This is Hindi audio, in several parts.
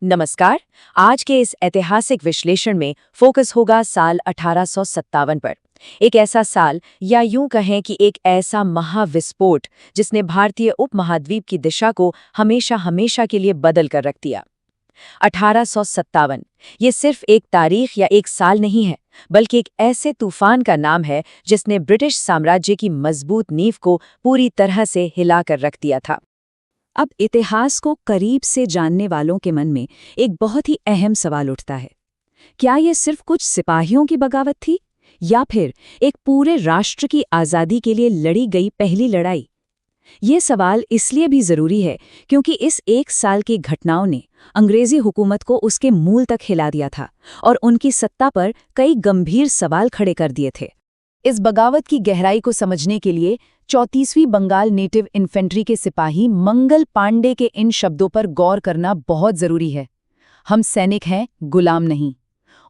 नमस्कार। आज के इस ऐतिहासिक विश्लेषण में फोकस होगा साल 1857 पर। एक ऐसा साल, या यूं कहें कि एक ऐसा महाविस्फोट जिसने भारतीय उपमहाद्वीप की दिशा को हमेशा हमेशा के लिए बदल कर रख दिया। 1857 ये सिर्फ एक तारीख या एक साल नहीं है, बल्कि एक ऐसे तूफान का नाम है जिसने ब्रिटिश साम्राज्य की मजबूत नींव को पूरी तरह से हिला कर रख दिया था। अब इतिहास को करीब से जानने वालों के मन में एक बहुत ही अहम सवाल उठता है। क्या ये सिर्फ कुछ सिपाहियों की बगावत थी, या फिर एक पूरे राष्ट्र की आज़ादी के लिए लड़ी गई पहली लड़ाई? ये सवाल इसलिए भी ज़रूरी है क्योंकि इस एक साल की घटनाओं ने अंग्रेज़ी हुकूमत को उसके मूल तक हिला दिया था और उनकी सत्ता पर कई गंभीर सवाल खड़े कर दिए थे। इस बगावत की गहराई को समझने के लिए 34वीं बंगाल नेटिव इन्फेंट्री के सिपाही मंगल पांडे के इन शब्दों पर गौर करना बहुत जरूरी है। हम सैनिक हैं, गुलाम नहीं।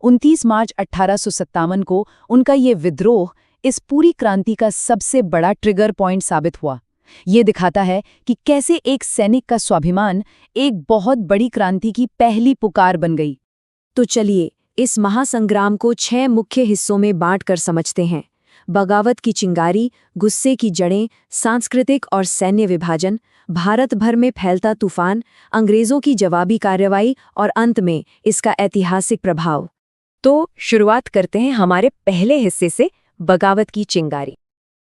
29 मार्च 1857 को उनका ये विद्रोह इस पूरी क्रांति का सबसे बड़ा ट्रिगर पॉइंट साबित हुआ। ये दिखाता है कि कैसे एक सैनिक का स्वाभिमान एक बहुत बड़ी क्रांति की पहली पुकार बन गई। तो चलिए इस महासंग्राम को 6 मुख्य हिस्सों में बांटकर समझते हैं। बगावत की चिंगारी, गुस्से की जड़ें, सांस्कृतिक और सैन्य विभाजन, भारत भर में फैलता तूफान, अंग्रेजों की जवाबी कार्रवाई और अंत में इसका ऐतिहासिक प्रभाव। तो शुरुआत करते हैं हमारे पहले हिस्से से, बगावत की चिंगारी।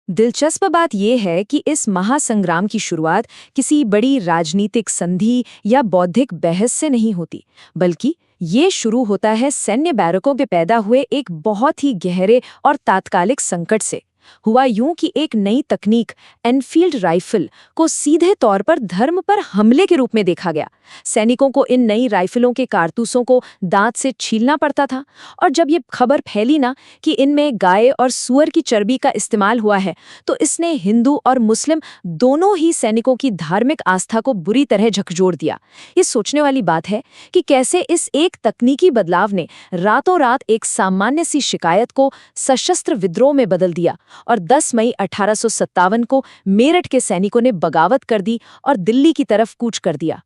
दिलचस्प बात यह है कि इस महासंग्राम की शुरुआत किसी बड़ी राजनीतिक संधि या बौद्धिक बहस से नहीं होती, बल्कि ये शुरू होता है सैन्य बैरकों के पैदा हुए एक बहुत ही गहरे और तात्कालिक संकट से। हुआ यूं कि एक नई तकनीक, एनफील्ड राइफल, को सीधे तौर पर धर्म पर हमले के रूप में देखा गया। सैनिकों को इन नई राइफलों के कारतूसों को दांत से छीलना पड़ता था, और जब ये खबर फैली ना कि इनमें गाय और सूअर की चर्बी का इस्तेमाल हुआ है, तो इसने हिंदू और मुस्लिम दोनों ही सैनिकों की धार्मिक आस्था को बुरी तरह झकझोर दिया। ये सोचने वाली बात है कि कैसे इस एक तकनीकी बदलाव ने रातों रात एक सामान्य सी शिकायत को सशस्त्र विद्रोह में बदल दिया, और 10 मई 1857 को मेरठ के सैनिकों ने बगावत कर दी और दिल्ली की तरफ कूच कर दिया।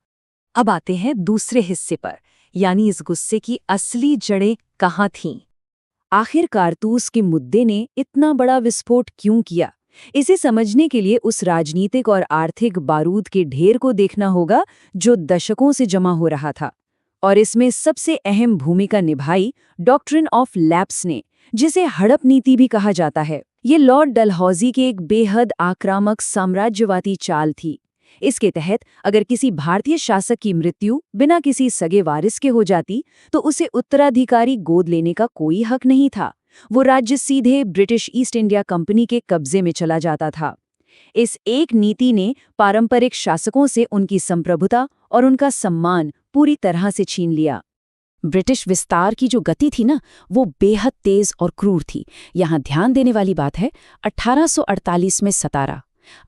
अब आते हैं दूसरे हिस्से पर, यानी इस गुस्से की असली जड़ें कहाँ थीं। आखिर कारतूस के मुद्दे ने इतना बड़ा विस्फोट क्यों किया? इसे समझने के लिए उस राजनीतिक और आर्थिक बारूद के ढेर को देखना होगा जो दशकों से जमा हो रहा था। और इसमें सबसे अहम भूमिका निभाई डॉक्ट्रिन ऑफ लैप्स ने, जिसे हड़प नीति भी कहा जाता है। ये लॉर्ड डलहौजी के एक बेहद आक्रामक साम्राज्यवादी चाल थी। इसके तहत अगर किसी भारतीय शासक की मृत्यु बिना किसी सगे वारिस के हो जाती, तो उसे उत्तराधिकारी गोद लेने का कोई हक नहीं था। वो राज्य सीधे ब्रिटिश ईस्ट इंडिया कंपनी के कब्जे में चला जाता था। इस एक नीति ने पारंपरिक शासकों से उनकी संप्रभुता और उनका सम्मान पूरी तरह से छीन लिया। ब्रिटिश विस्तार की जो गति थी ना, वो बेहद तेज और क्रूर थी। यहाँ ध्यान देने वाली बात है, 1848 में सतारा,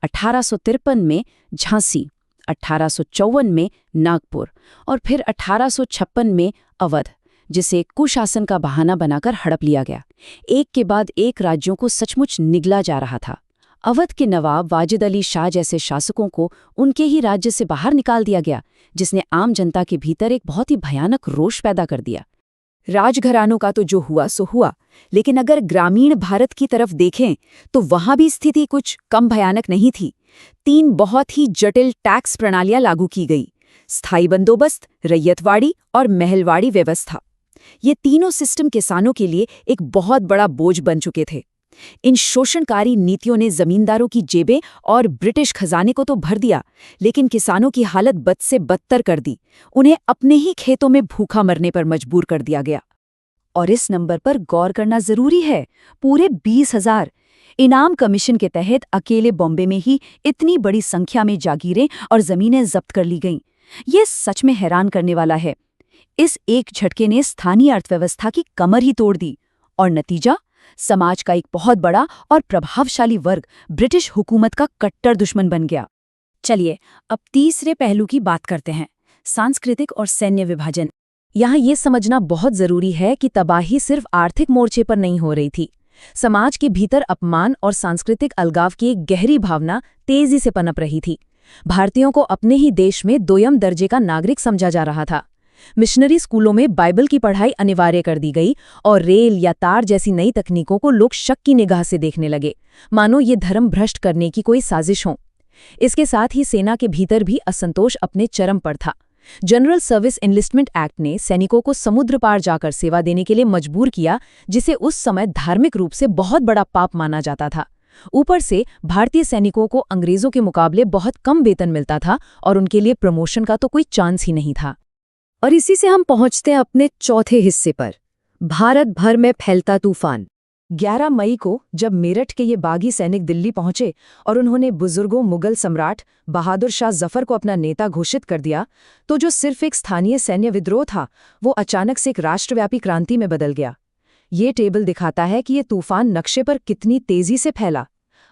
1853 में झांसी, 1854 में नागपुर और फिर 1856 में अवध, जिसे कुशासन का बहाना बनाकर हड़प लिया गया। एक के बाद एक राज्यों को सचमुच निगला जा रहा था। अवध के नवाब वाजिद अली शाह जैसे शासकों को उनके ही राज्य से बाहर निकाल दिया गया, जिसने आम जनता के भीतर एक बहुत ही भयानक रोष पैदा कर दिया। राजघरानों का तो जो हुआ सो हुआ, लेकिन अगर ग्रामीण भारत की तरफ देखें तो वहां भी स्थिति कुछ कम भयानक नहीं थी। 3 बहुत ही जटिल टैक्स प्रणालियां लागू की गई: स्थायी बंदोबस्त, रैयतवाड़ी और महलवाड़ी व्यवस्था। ये तीनों सिस्टम किसानों के लिए एक बहुत बड़ा बोझ बन चुके थे। इन शोषणकारी नीतियों ने जमींदारों की जेबें और ब्रिटिश खजाने को तो भर दिया, लेकिन किसानों की हालत बद से बदतर कर दी। उन्हें अपने ही खेतों में भूखा मरने पर मजबूर कर दिया गया। और इस नंबर पर गौर करना जरूरी है, पूरे 20,000। इनाम कमीशन के तहत अकेले बॉम्बे में ही इतनी बड़ी संख्या में जागीरें और जमीनें जब्त कर ली गईं। ये सच में हैरान करने वाला है। इस एक झटके ने स्थानीय अर्थव्यवस्था की कमर ही तोड़ दी, और नतीजा, समाज का एक बहुत बड़ा और प्रभावशाली वर्ग ब्रिटिश हुकूमत का कट्टर दुश्मन बन गया। चलिए अब तीसरे पहलू की बात करते हैं, सांस्कृतिक और सैन्य विभाजन। यहाँ ये समझना बहुत जरूरी है कि तबाही सिर्फ आर्थिक मोर्चे पर नहीं हो रही थी। समाज के भीतर अपमान और सांस्कृतिक अलगाव की एक गहरी भावना तेजी से पनप रही थी। भारतीयों को अपने ही देश में दोयम दर्जे का नागरिक समझा जा रहा था। मिशनरी स्कूलों में बाइबल की पढ़ाई अनिवार्य कर दी गई और रेल या तार जैसी नई तकनीकों को लोग शक की निगाह से देखने लगे, मानो ये धर्म भ्रष्ट करने की कोई साजिश हो। इसके साथ ही सेना के भीतर भी असंतोष अपने चरम पर था। जनरल सर्विस एनलिस्टमेंट एक्ट ने सैनिकों को समुद्र पार जाकर सेवा देने के लिए मजबूर किया, जिसे उस समय धार्मिक रूप से बहुत बड़ा पाप माना जाता था। ऊपर से भारतीय सैनिकों को अंग्रेजों के मुकाबले बहुत कम वेतन मिलता था और उनके लिए प्रमोशन का तो कोई चांस ही नहीं था। और इसी से हम पहुंचते हैं अपने चौथे हिस्से पर, भारत भर में फैलता तूफान। 11 मई को जब मेरठ के ये बागी सैनिक दिल्ली पहुंचे और उन्होंने बुजुर्गों मुगल सम्राट बहादुर शाह जफर को अपना नेता घोषित कर दिया, तो जो सिर्फ एक स्थानीय सैन्य विद्रोह था, वो अचानक से एक राष्ट्रव्यापी क्रांति में बदल गया। ये टेबल दिखाता है कि ये तूफान नक्शे पर कितनी तेजी से फैला।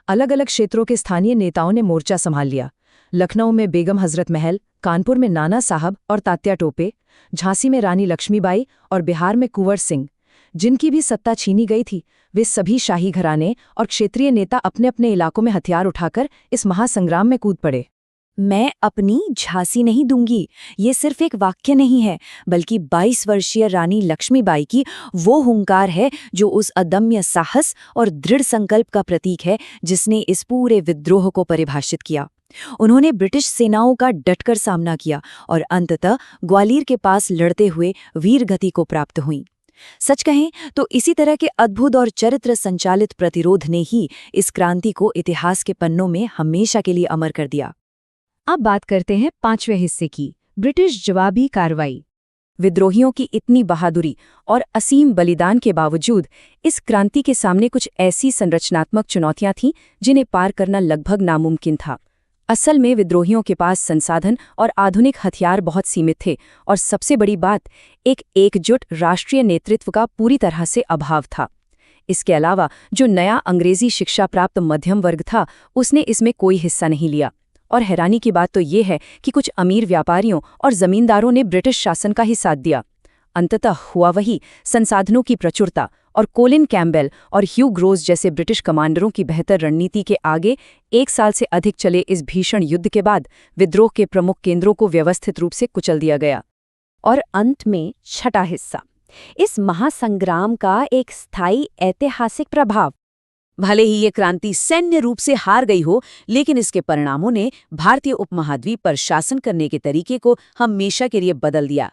अलग अलग क्षेत्रों के स्थानीय नेताओं ने मोर्चा संभाल लिया। लखनऊ में बेगम हजरत महल, कानपुर में नाना साहब और तात्या टोपे, झांसी में रानी लक्ष्मीबाई और बिहार में कुंवर सिंह। जिनकी भी सत्ता छीनी गई थी, वे सभी शाही घराने और क्षेत्रीय नेता अपने अपने इलाकों में हथियार उठाकर इस महासंग्राम में कूद पड़े। मैं अपनी झांसी नहीं दूंगी, ये सिर्फ एक वाक्य नहीं है, बल्कि 22 वर्षीय रानी लक्ष्मीबाई की वो हुंकार है जो उस अदम्य साहस और दृढ़ संकल्प का प्रतीक है जिसने इस पूरे विद्रोह को परिभाषित किया। उन्होंने ब्रिटिश सेनाओं का डटकर सामना किया और अंततः ग्वालियर के पास लड़ते हुए वीर गति को प्राप्त हुई। सच कहें तो इसी तरह के अद्भुत और चरित्र संचालित प्रतिरोध ने ही इस क्रांति को इतिहास के पन्नों में हमेशा के लिए अमर कर दिया। अब बात करते हैं 5वें हिस्से की, ब्रिटिश जवाबी कार्रवाई। विद्रोहियों की इतनी बहादुरी और असीम बलिदान के बावजूद इस क्रांति के सामने कुछ ऐसी संरचनात्मक चुनौतियां थीं जिन्हें पार करना लगभग नामुमकिन था। असल में विद्रोहियों के पास संसाधन और आधुनिक हथियार बहुत सीमित थे और सबसे बड़ी बात, एक एकजुट राष्ट्रीय नेतृत्व का पूरी तरह से अभाव था। इसके अलावा जो नया अंग्रेजी शिक्षा प्राप्त मध्यम वर्ग था, उसने इसमें कोई हिस्सा नहीं लिया। और हैरानी की बात तो ये है कि कुछ अमीर व्यापारियों और जमींदारों ने ब्रिटिश शासन का ही साथ दिया। अंततः हुआ वही, संसाधनों की प्रचुरता और कोलिन कैम्बेल और ह्यू ग्रोज जैसे ब्रिटिश कमांडरों की बेहतर रणनीति के आगे 1 साल से अधिक चले इस भीषण युद्ध के बाद विद्रोह के प्रमुख केंद्रों को व्यवस्थित रूप से कुचल दिया गया। और अंत में छठा हिस्सा, इस महासंग्राम का एक स्थायी ऐतिहासिक प्रभाव। भले ही ये क्रांति सैन्य रूप से हार गई हो, लेकिन इसके परिणामों ने भारतीय उपमहाद्वीप पर शासन करने के तरीके को हमेशा के लिए बदल दिया।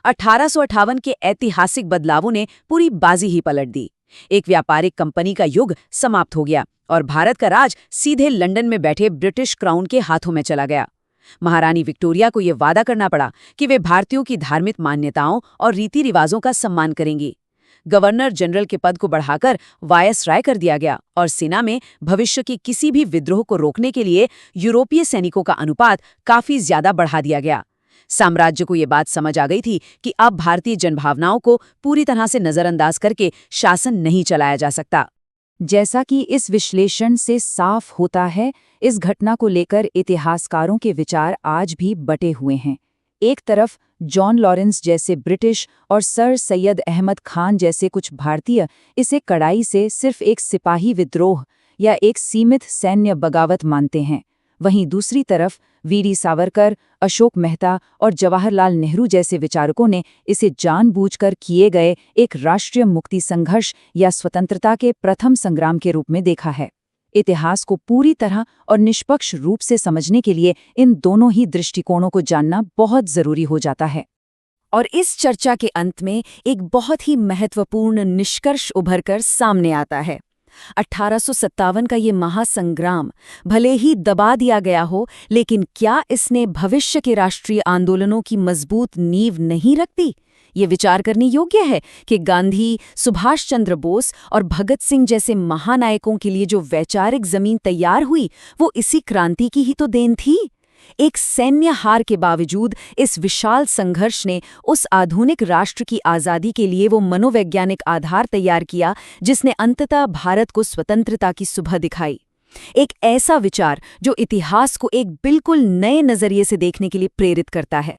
1858 के ऐतिहासिक बदलावों ने पूरी बाजी ही पलट दी। एक व्यापारिक कंपनी का युग समाप्त हो गया और भारत का राज सीधे लंदन में बैठे ब्रिटिश क्राउन के हाथों में चला गया। महारानी विक्टोरिया को यह वादा करना पड़ा कि वे भारतीयों की धार्मिक मान्यताओं और रीति रिवाजों का सम्मान करेंगी। गवर्नर जनरल के पद को बढ़ाकर वायसराय कर दिया गया और सेना में भविष्य की किसी भी विद्रोह को रोकने के लिए यूरोपीय सैनिकों का अनुपात काफी ज्यादा बढ़ा दिया गया। साम्राज्य को ये बात समझ आ गई थी कि अब भारतीय जनभावनाओं को पूरी तरह से नजरअंदाज करके शासन नहीं चलाया जा सकता। जैसा कि इस विश्लेषण से साफ होता है, इस घटना को लेकर इतिहासकारों के विचार आज भी बटे हुए हैं। एक तरफ जॉन लॉरेंस जैसे ब्रिटिश और सर सैयद अहमद खान जैसे कुछ भारतीय इसे कड़ाई से सिर्फ एक सिपाही विद्रोह या एक सीमित सैन्य बगावत मानते हैं। वहीं दूसरी तरफ वीरी सावरकर, अशोक मेहता और जवाहरलाल नेहरू जैसे विचारकों ने इसे जानबूझकर किए गए एक राष्ट्रीय मुक्ति संघर्ष या स्वतंत्रता के प्रथम संग्राम के रूप में देखा है। इतिहास को पूरी तरह और निष्पक्ष रूप से समझने के लिए इन दोनों ही दृष्टिकोणों को जानना बहुत जरूरी हो जाता है। और इस चर्चा के अंत में एक बहुत ही महत्वपूर्ण निष्कर्ष उभरकर सामने आता है। 1857 का ये महासंग्राम भले ही दबा दिया गया हो, लेकिन क्या इसने भविष्य के राष्ट्रीय आंदोलनों की मजबूत नींव नहीं रख दी? ये विचार करने योग्य है कि गांधी, सुभाष चंद्र बोस और भगत सिंह जैसे महानायकों के लिए जो वैचारिक जमीन तैयार हुई, वो इसी क्रांति की ही तो देन थी। एक सैन्य हार के बावजूद इस विशाल संघर्ष ने उस आधुनिक राष्ट्र की आज़ादी के लिए वो मनोवैज्ञानिक आधार तैयार किया जिसने अंततः भारत को स्वतंत्रता की सुबह दिखाई। एक ऐसा विचार जो इतिहास को एक बिल्कुल नए नजरिए से देखने के लिए प्रेरित करता है।